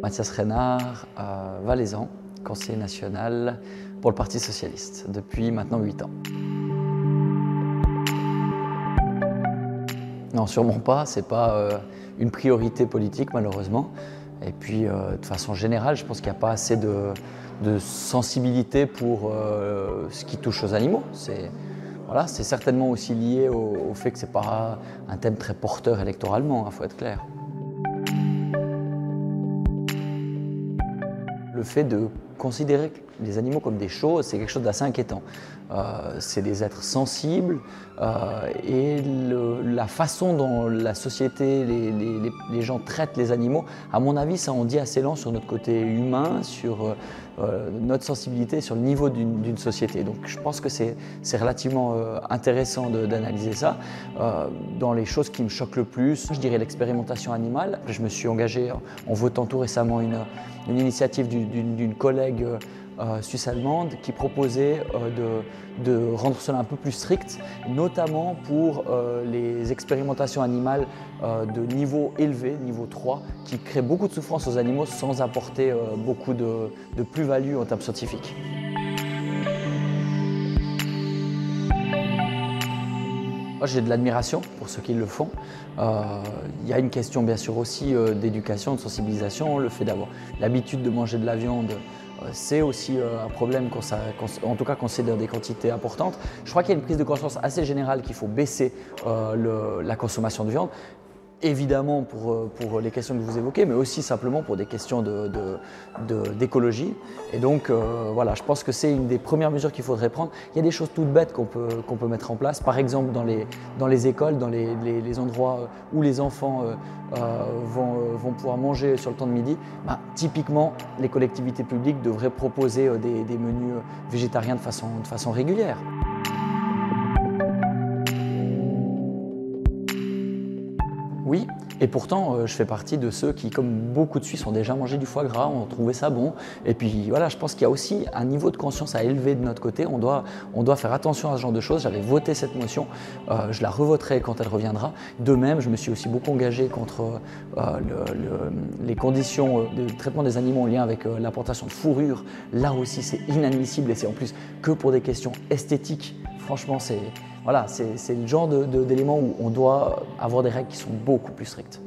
Mathias Reynard, valaisan, conseiller national pour le Parti socialiste depuis maintenant 8 ans. Non, sûrement pas, ce n'est pas une priorité politique malheureusement. Et puis de façon générale, je pense qu'il n'y a pas assez de sensibilité pour ce qui touche aux animaux. Voilà, c'est certainement aussi lié au fait que ce n'est pas un thème très porteur électoralement, il faut être clair. Le fait de considérer les animaux comme des choses, c'est quelque chose d'assez inquiétant. C'est des êtres sensibles et la façon dont la société, les gens traitent les animaux, à mon avis, ça en dit assez long sur notre côté humain, sur notre sensibilité, sur le niveau d'une société. Donc je pense que c'est relativement intéressant d'analyser ça. Dans les choses qui me choquent le plus, je dirais l'expérimentation animale. Je me suis engagé en votant tout récemment une initiative d'une collègue suisse-allemande qui proposait de rendre cela un peu plus strict, notamment pour les expérimentations animales de niveau élevé, niveau 3, qui créent beaucoup de souffrance aux animaux sans apporter beaucoup de plus-value en termes scientifiques. Moi, j'ai de l'admiration pour ceux qui le font. Il y a une question bien sûr aussi d'éducation, de sensibilisation. Le fait d'avoir l'habitude de manger de la viande, c'est aussi un problème, en tout cas quand c'est dans des quantités importantes. Je crois qu'il y a une prise de conscience assez générale qu'il faut baisser la consommation de viande. Évidemment pour les questions que vous évoquez, mais aussi simplement pour des questions d'écologie. Et donc voilà, je pense que c'est une des premières mesures qu'il faudrait prendre. Il y a des choses toutes bêtes qu'on peut mettre en place, par exemple dans les écoles, dans les endroits où les enfants vont pouvoir manger sur le temps de midi. Typiquement, les collectivités publiques devraient proposer des menus végétariens de façon régulière. Oui, et pourtant je fais partie de ceux qui, comme beaucoup de Suisses, ont déjà mangé du foie gras, ont trouvé ça bon. Et puis voilà, je pense qu'il y a aussi un niveau de conscience à élever de notre côté. On doit faire attention à ce genre de choses. J'avais voté cette motion, je la revoterai quand elle reviendra. De même, je me suis aussi beaucoup engagé contre les conditions de traitement des animaux en lien avec l'importation de fourrure. Là aussi, c'est inadmissible et c'est en plus que pour des questions esthétiques. Franchement, c'est le genre d'éléments où on doit avoir des règles qui sont beaucoup plus strictes.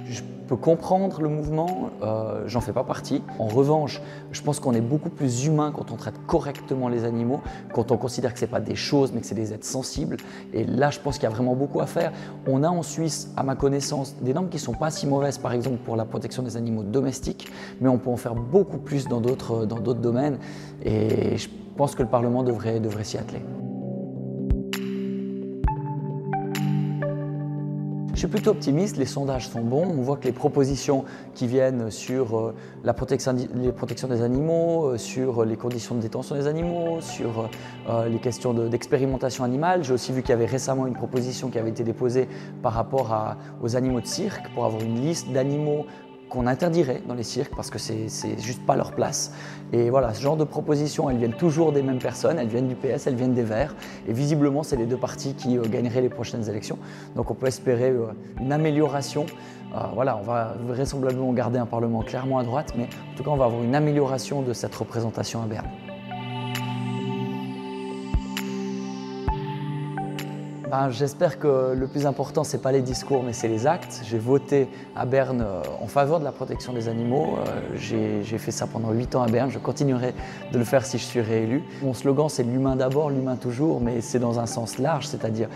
Je peux comprendre le mouvement, j'en fais pas partie. En revanche, je pense qu'on est beaucoup plus humain quand on traite correctement les animaux, quand on considère que ce n'est pas des choses mais que c'est des êtres sensibles. Et là, je pense qu'il y a vraiment beaucoup à faire. On a en Suisse, à ma connaissance, des normes qui ne sont pas si mauvaises, par exemple pour la protection des animaux domestiques, mais on peut en faire beaucoup plus dans d'autres domaines. Et je pense que le Parlement devrait s'y atteler. Je suis plutôt optimiste, les sondages sont bons, on voit que les propositions qui viennent sur les protections des animaux, sur les conditions de détention des animaux, sur les questions d'expérimentation animale. J'ai aussi vu qu'il y avait récemment une proposition qui avait été déposée par rapport aux animaux de cirque pour avoir une liste d'animaux qu'on interdirait dans les cirques parce que c'est juste pas leur place. Et voilà, ce genre de propositions, elles viennent toujours des mêmes personnes, elles viennent du PS, elles viennent des Verts. Et visiblement, c'est les deux partis qui gagneraient les prochaines élections. Donc on peut espérer une amélioration. Voilà, on va vraisemblablement garder un Parlement clairement à droite, mais en tout cas, on va avoir une amélioration de cette représentation à Berne. J'espère que le plus important, ce n'est pas les discours, mais c'est les actes. J'ai voté à Berne en faveur de la protection des animaux. J'ai fait ça pendant 8 ans à Berne. Je continuerai de le faire si je suis réélu. Mon slogan, c'est l'humain d'abord, l'humain toujours, mais c'est dans un sens large, c'est-à-dire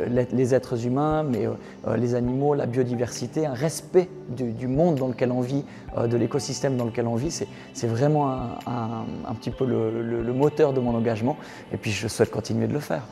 les êtres humains, mais les animaux, la biodiversité, un respect du monde dans lequel on vit, de l'écosystème dans lequel on vit. C'est vraiment un petit peu le moteur de mon engagement. Et puis, je souhaite continuer de le faire.